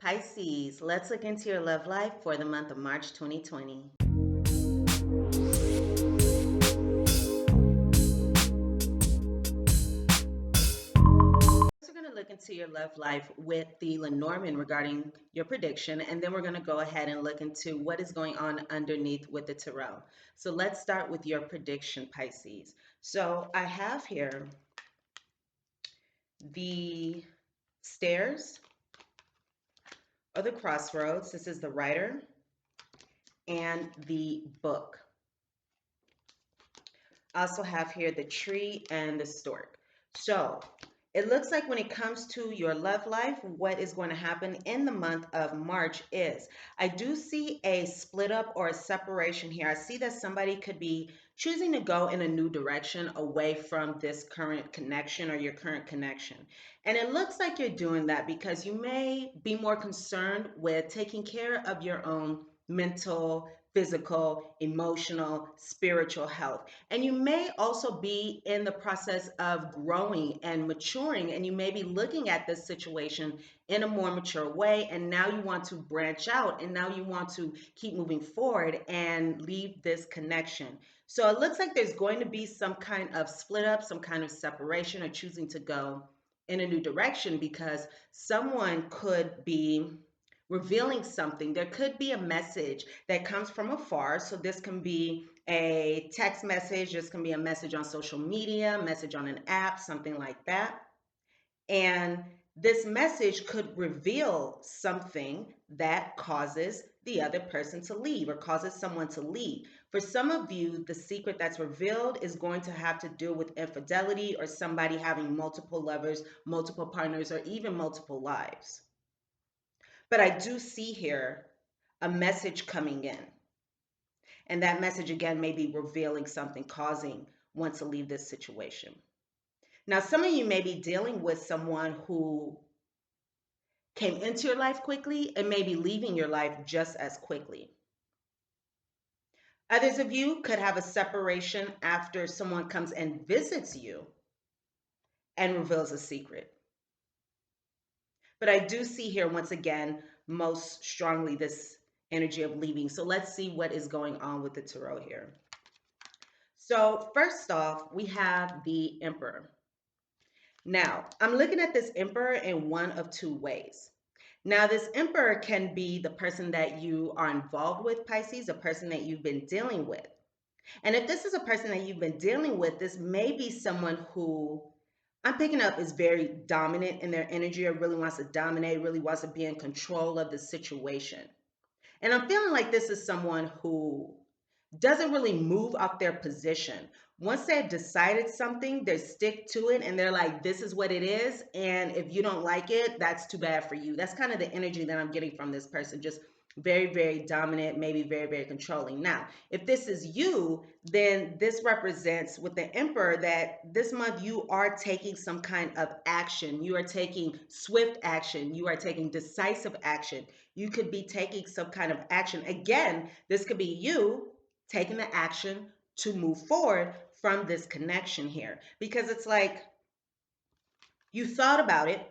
Pisces, let's look into your love life for the month of March 2020. We're going to look into your love life with the Lenormand regarding your prediction, and then we're going to go ahead and look into what is going on underneath with the tarot. So let's start with your prediction, Pisces. So I have here the stairs or the crossroads. This is the writer and the book. I also have here the tree and the stork. So it looks like when it comes to your love life, what is going to happen in the month of March is I do see a split up or a separation here. I see that somebody could be choosing to go in a new direction away from this current connection or your current connection. And it looks like you're doing that because you may be more concerned with taking care of your own mental, physical, emotional, spiritual health. And you may also be in the process of growing and maturing, and you may be looking at this situation in a more mature way. And now you want to branch out, and now you want to keep moving forward and leave this connection. So it looks like there's going to be some kind of split up, some kind of separation, or choosing to go in a new direction because someone could be revealing something. There could be a message that comes from afar. So this can be a text message, this can be a message on social media, message on an app, something like that. And this message could reveal something that causes the other person to leave or causes someone to leave. For some of you, the secret that's revealed is going to have to do with infidelity or somebody having multiple lovers, multiple partners, or even multiple lives. But I do see here a message coming in. And that message, again, may be revealing something, causing one to leave this situation. Now, some of you may be dealing with someone who came into your life quickly and may be leaving your life just as quickly. Others of you could have a separation after someone comes and visits you and reveals a secret. But I do see here, once again, most strongly this energy of leaving. So let's see what is going on with the tarot here. So first off, we have the Emperor. Now, I'm looking at this Emperor in one of two ways. Now, this Emperor can be the person that you are involved with, Pisces, a person that you've been dealing with. And if this is a person that you've been dealing with, this may be someone who I'm picking up is very dominant in their energy or really wants to dominate, really wants to be in control of the situation. And I'm feeling like this is someone who doesn't really move off their position. Once they've decided something, they stick to it and they're like, this is what it is. And if you don't like it, that's too bad for you. That's kind of the energy that I'm getting from this person. Just very, very dominant, maybe very, very controlling. Now, if this is you, then this represents with the Emperor that this month you are taking some kind of action. You are taking swift action. You are taking decisive action. You could be taking some kind of action. Again, this could be you taking the action to move forward from this connection here. Because it's like you thought about it.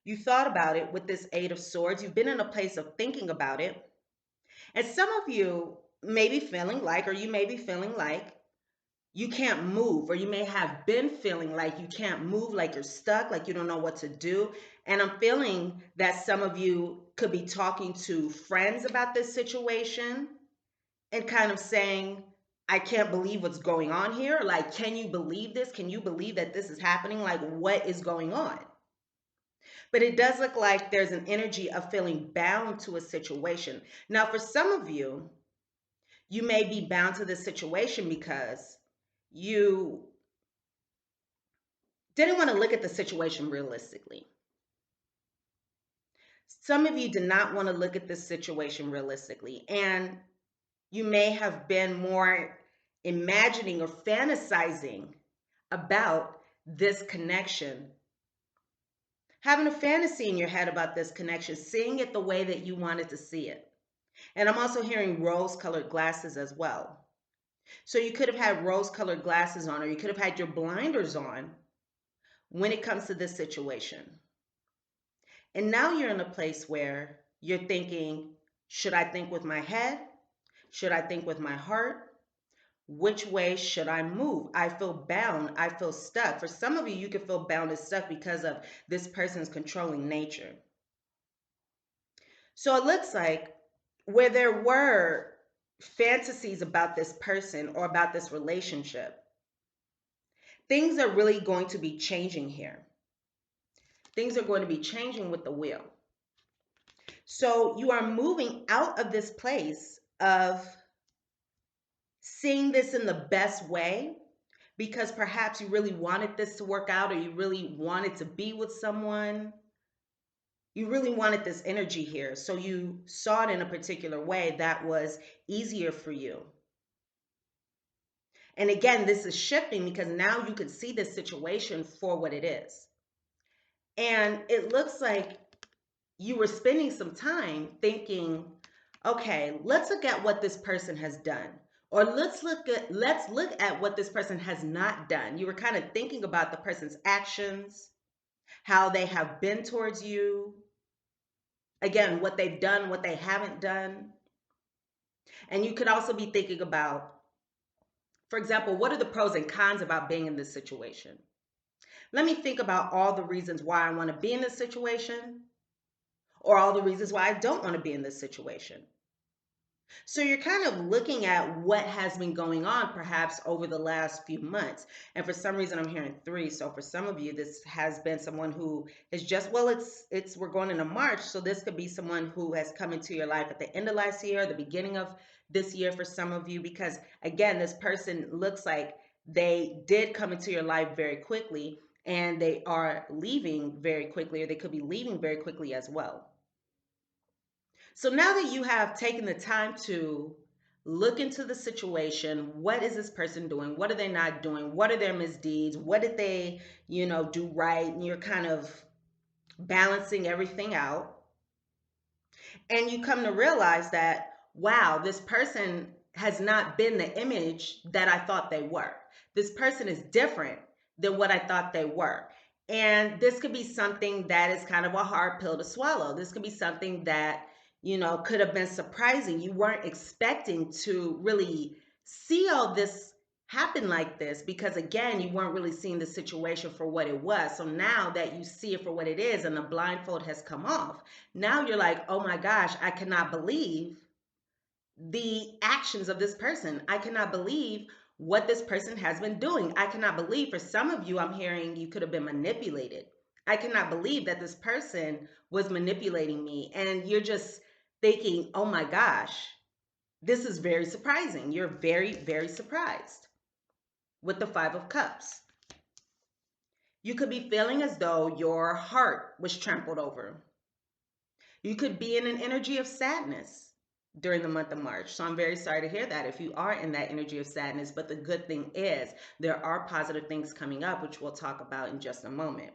You thought about it with this Eight of Swords. You've been in a place of thinking about it. And some of you may be feeling like, or you may be feeling like you can't move, or you may have been feeling like you can't move, like you're stuck, like you don't know what to do. And I'm feeling that some of you could be talking to friends about this situation and kind of saying, I can't believe what's going on here. Like, can you believe this? Can you believe that this is happening? Like, what is going on? But it does look like there's an energy of feeling bound to a situation. Now, for some of you, you may be bound to this situation because you didn't want to look at the situation realistically. Some of you did not want to look at this situation realistically. And you may have been more imagining or fantasizing about this connection, having a fantasy in your head about this connection, seeing it the way that you wanted to see it. And I'm also hearing rose-colored glasses as well. So you could have had rose-colored glasses on, or you could have had your blinders on when it comes to this situation. And now you're in a place where you're thinking, should I think with my head? Should I think with my heart? Which way should I move? I feel bound. I feel stuck. For some of you, you can feel bound and stuck because of this person's controlling nature. So it looks like where there were fantasies about this person or about this relationship, things are really going to be changing here. Things are going to be changing with the wheel. So you are moving out of this place of seeing this in the best way because perhaps you really wanted this to work out, or you really wanted to be with someone. You really wanted this energy here. So you saw it in a particular way that was easier for you. And again, this is shifting because now you can see this situation for what it is. And it looks like you were spending some time thinking, okay, let's look at what this person has done. Or let's look at what this person has not done. You were kind of thinking about the person's actions, how they have been towards you. Again, what they've done, what they haven't done. And you could also be thinking about, for example, what are the pros and cons about being in this situation? Let me think about all the reasons why I want to be in this situation, or all the reasons why I don't want to be in this situation. So you're kind of looking at what has been going on perhaps over the last few months. And for some reason I'm hearing 3. So for some of you, this has been someone who is just, well, we're going into March. So this could be someone who has come into your life at the end of last year, the beginning of this year for some of you, because again, this person looks like they did come into your life very quickly and they are leaving very quickly, or they could be leaving very quickly as well. So now that you have taken the time to look into the situation, what is this person doing? What are they not doing? What are their misdeeds? What did they, do right? And you're kind of balancing everything out. And you come to realize that, wow, this person has not been the image that I thought they were. This person is different than what I thought they were. And this could be something that is kind of a hard pill to swallow. This could be something that, could have been surprising. You weren't expecting to really see all this happen like this because, again, you weren't really seeing the situation for what it was. So now that you see it for what it is and the blindfold has come off, now you're like, oh my gosh, I cannot believe the actions of this person. I cannot believe what this person has been doing. I cannot believe, for some of you, I'm hearing you could have been manipulated. I cannot believe that this person was manipulating me. And you're just thinking, oh my gosh, this is very surprising. You're very, very surprised with the 5 of Cups. You could be feeling as though your heart was trampled over. You could be in an energy of sadness during the month of March. So I'm very sorry to hear that if you are in that energy of sadness. But the good thing is there are positive things coming up, which we'll talk about in just a moment.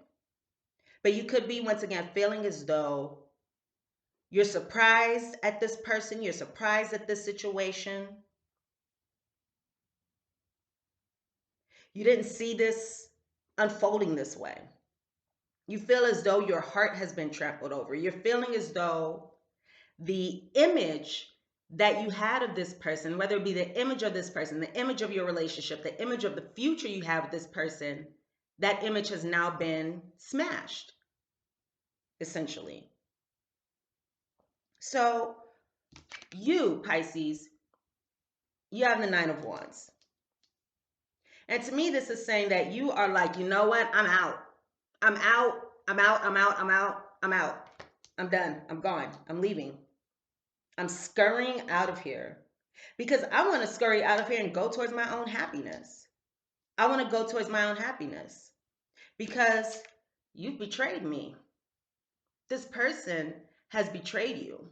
But you could be, once again, feeling as though you're surprised at this person. You're surprised at this situation. You didn't see this unfolding this way. You feel as though your heart has been trampled over. You're feeling as though the image that you had of this person, whether it be the image of this person, the image of your relationship, the image of the future you have with this person, that image has now been smashed, essentially. So you, Pisces, you have the 9 of Wands. And to me, this is saying that you are like, you know what? I'm out. I'm out. I'm out. I'm out. I'm out. I'm out. I'm done. I'm gone. I'm leaving. I'm scurrying out of here because I want to scurry out of here and go towards my own happiness. I want to go towards my own happiness because you've betrayed me. This person has betrayed you.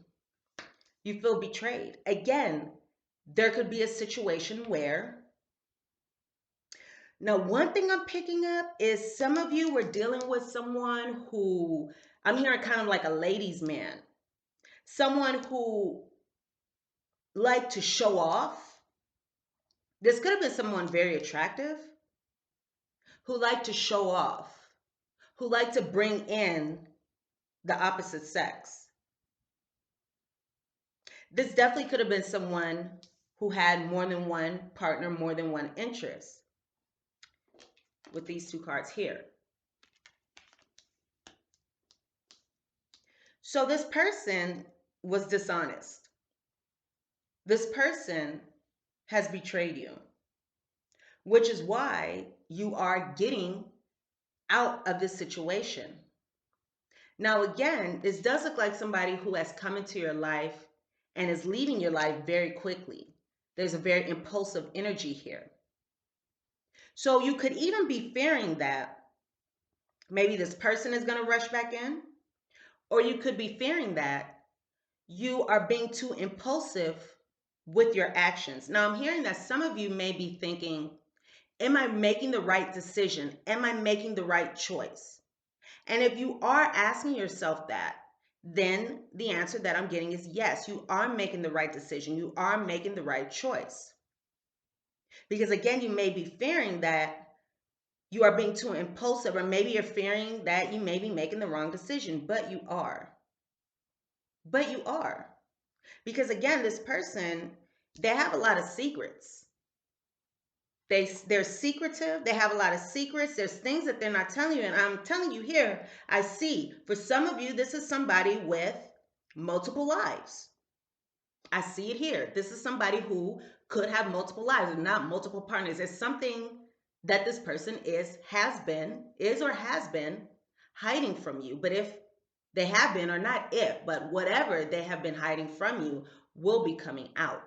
You feel betrayed. Again, there could be a situation where, now one thing I'm picking up is some of you were dealing with someone who, I'm hearing kind of like a ladies' man. Someone who liked to show off. This could have been someone very attractive who liked to show off, who liked to bring in the opposite sex. This definitely could have been someone who had more than one partner, more than one interest with these two cards here. So this person was dishonest. This person has betrayed you, which is why you are getting out of this situation. Now, again, this does look like somebody who has come into your life and is leaving your life very quickly. There's a very impulsive energy here. So you could even be fearing that maybe this person is going to rush back in, or you could be fearing that you are being too impulsive with your actions. Now, I'm hearing that some of you may be thinking, am I making the right decision? Am I making the right choice? And if you are asking yourself that, then the answer that I'm getting is yes, you are making the right decision. You are making the right choice. Because again, you may be fearing that you are being too impulsive, or maybe you're fearing that you may be making the wrong decision, but you are. But you are. Because again, this person, they have a lot of secrets. They're secretive. They have a lot of secrets. There's things that they're not telling you. And I'm telling you here, I see for some of you, this is somebody with multiple lives. I see it here. This is somebody who could have multiple lives and not multiple partners. There's something that this person is or has been hiding from you. But if they have been, or not if, but whatever they have been hiding from you will be coming out.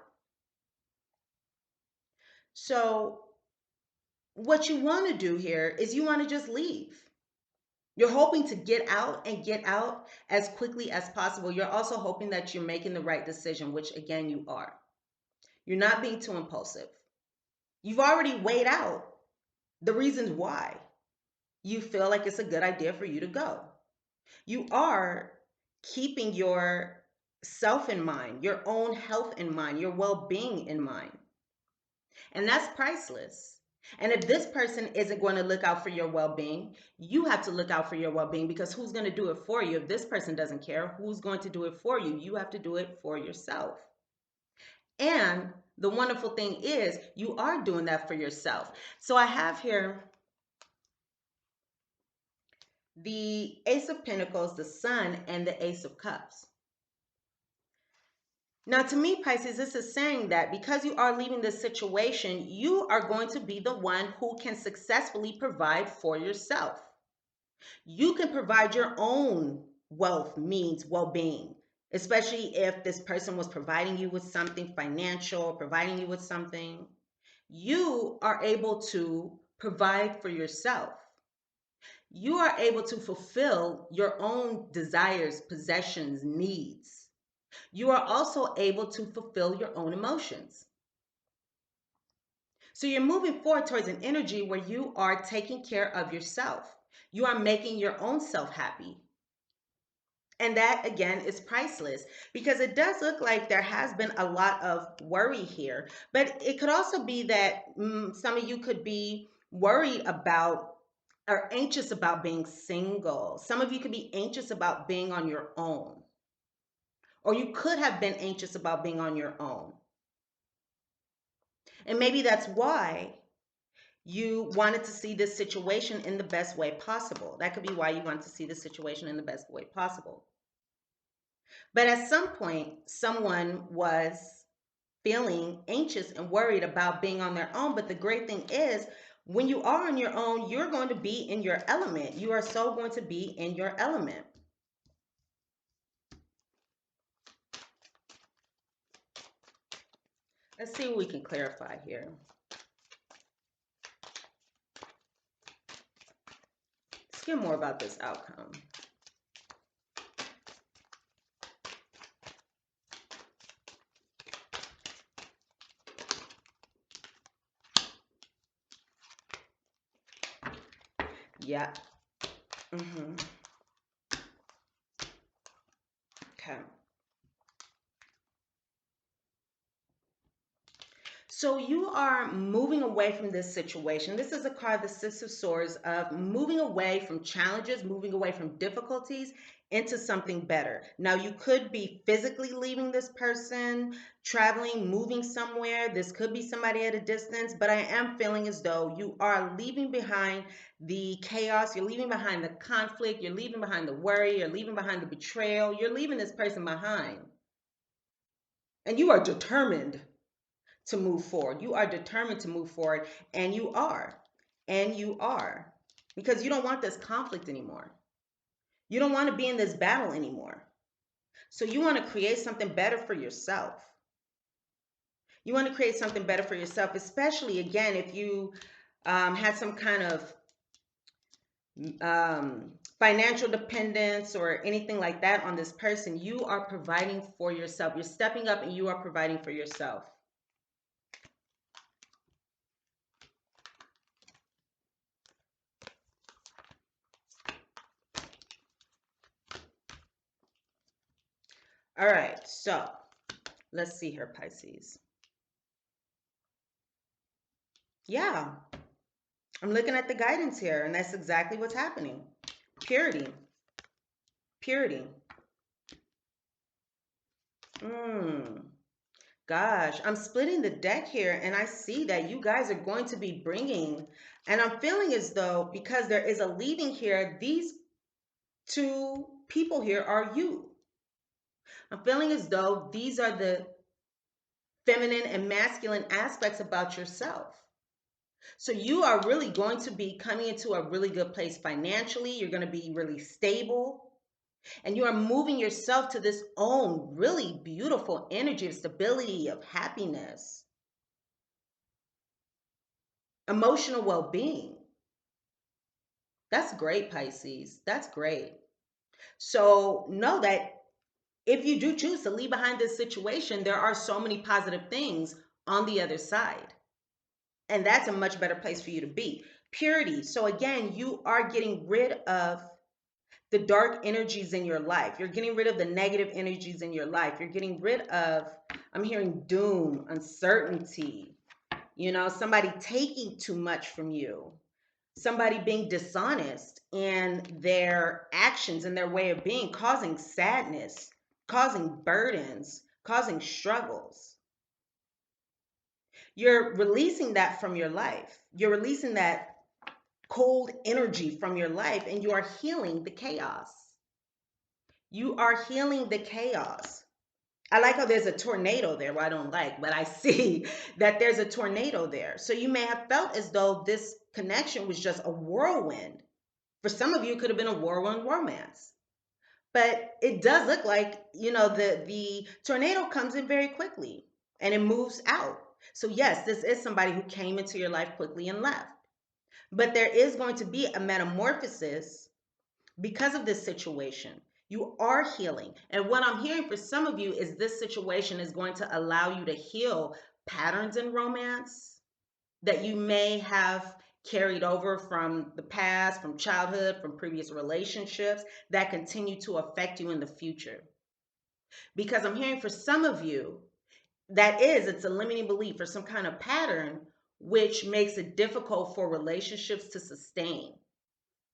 So what you want to do here is you want to just leave. You're hoping to get out and get out as quickly as possible. You're also hoping that you're making the right decision, which again, you are. You're not being too impulsive. You've already weighed out the reasons why you feel like it's a good idea for you to go. You are keeping your self in mind, your own health in mind, your well-being in mind. And that's priceless. And if this person isn't going to look out for your well-being, you have to look out for your well-being, because who's going to do it for you? If this person doesn't care, who's going to do it for you? You have to do it for yourself. And the wonderful thing is you are doing that for yourself. So I have here the Ace of Pentacles, the Sun, and the Ace of Cups. Now, to me, Pisces, this is saying that because you are leaving this situation, you are going to be the one who can successfully provide for yourself. You can provide your own wealth, means, well-being, especially if this person was providing you with something financial, providing you with something. You are able to provide for yourself. You are able to fulfill your own desires, possessions, needs. You are also able to fulfill your own emotions. So you're moving forward towards an energy where you are taking care of yourself. You are making your own self happy. And that, again, is priceless, because it does look like there has been a lot of worry here. But it could also be that some of you could be worried about or anxious about being single. Some of you could be anxious about being on your own. Or you could have been anxious about being on your own. And maybe that's why you wanted to see this situation in the best way possible. That could be why you want to see this situation in the best way possible. But at some point, someone was feeling anxious and worried about being on their own. But the great thing is, when you are on your own, you're going to be in your element. You are so going to be in your element. Let's see what we can clarify here. Let's get more about this outcome. Yeah. Okay. So you are moving away from this situation. This is a card, the Six of Swords, of moving away from challenges, moving away from difficulties into something better. Now, you could be physically leaving this person, traveling, moving somewhere. This could be somebody at a distance, but I am feeling as though you are leaving behind the chaos. You're leaving behind the conflict. You're leaving behind the worry. You're leaving behind the betrayal. You're leaving this person behind. And you are determined to move forward. You are determined to move forward, and you are. And you are. Because you don't want this conflict anymore. You don't want to be in this battle anymore. So you want to create something better for yourself. You want to create something better for yourself, especially, again, if you had some kind of financial dependence or anything like that on this person. You are providing for yourself. You're stepping up and you are providing for yourself. All right, so let's see here, Pisces. Yeah, I'm looking at the guidance here, and that's exactly what's happening. Purity. Purity. Gosh, I'm splitting the deck here, and I see that you guys are going to be bringing, and I'm feeling as though, because there is a leaving here, these two people here are you. I'm feeling as though these are the feminine and masculine aspects about yourself. So you are really going to be coming into a really good place financially. You're going to be really stable. And you are moving yourself to this own really beautiful energy of stability, of happiness, emotional well-being. That's great, Pisces. That's great. So know that if you do choose to leave behind this situation, there are so many positive things on the other side. And that's a much better place for you to be. Purity. So again, you are getting rid of the dark energies in your life. You're getting rid of the negative energies in your life. You're getting rid of, I'm hearing doom, uncertainty, somebody taking too much from you, somebody being dishonest in their actions and their way of being, causing sadness, causing burdens, causing struggles. You're releasing that from your life. You're releasing that cold energy from your life, and you are healing the chaos. You are healing the chaos. I like how there's a tornado there. Well, I don't like, but I see that there's a tornado there. So you may have felt as though this connection was just a whirlwind. For some of you, it could have been a whirlwind romance. But it does look like, the tornado comes in very quickly and it moves out. So yes, this is somebody who came into your life quickly and left. But there is going to be a metamorphosis because of this situation. You are healing. And what I'm hearing for some of you is this situation is going to allow you to heal patterns in romance that you may have carried over from the past, from childhood, from previous relationships that continue to affect you in the future. Because I'm hearing for some of you, it's a limiting belief or some kind of pattern which makes it difficult for relationships to sustain.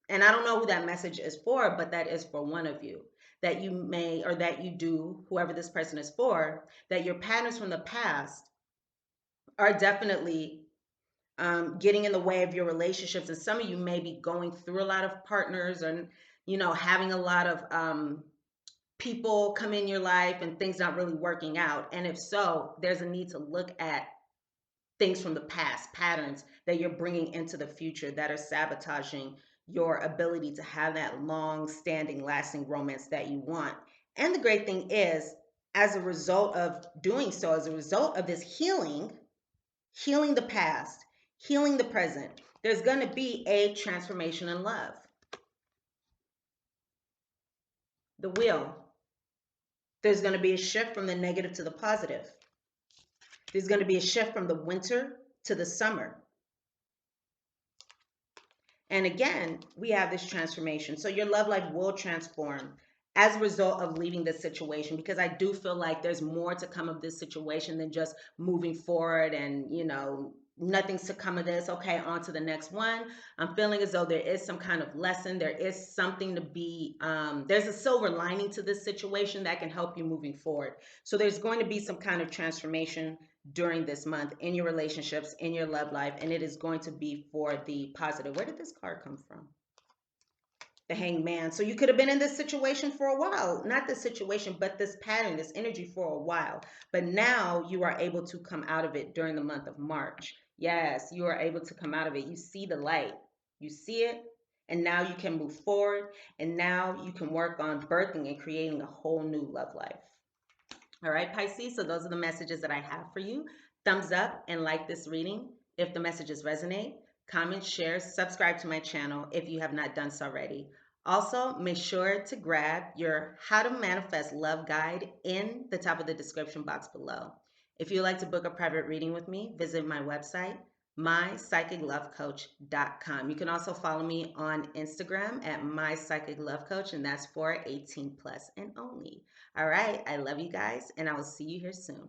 And I don't know who that message is for, but that is for one of you, that you may, or that you do, whoever this person is for, that your patterns from the past are definitely getting in the way of your relationships. And some of you may be going through a lot of partners and, having a lot of people come in your life and things not really working out. And if so, there's a need to look at things from the past, patterns that you're bringing into the future that are sabotaging your ability to have that long standing, lasting romance that you want. And the great thing is, as a result of doing so, as a result of this healing the past, healing the present, there's going to be a transformation in love. The wheel. There's going to be a shift from the negative to the positive. There's going to be a shift from the winter to the summer. And again, we have this transformation. So your love life will transform as a result of leaving this situation, because I do feel like there's more to come of this situation than just moving forward and, nothing's to come of this. Okay, on to the next one. I'm feeling as though there is some kind of lesson. There is something to be, there's a silver lining to this situation that can help you moving forward. So there's going to be some kind of transformation during this month in your relationships, in your love life, and it is going to be for the positive. Where did this card come from? The Hanged Man. So you could have been in this situation for a while. Not this situation, but this pattern, this energy for a while. But now you are able to come out of it during the month of March. Yes, you are able to come out of it. You see the light. You see it. And now you can move forward. And now you can work on birthing and creating a whole new love life. All right, Pisces. So those are the messages that I have for you. Thumbs up and like this reading if the messages resonate. Comment, share, subscribe to my channel if you have not done so already. Also, make sure to grab your How to Manifest Love Guide in the top of the description box below. If you'd like to book a private reading with me, visit my website, mypsychiclovecoach.com. You can also follow me on Instagram at mypsychiclovecoach, and that's for 18 plus and only. All right, I love you guys, and I will see you here soon.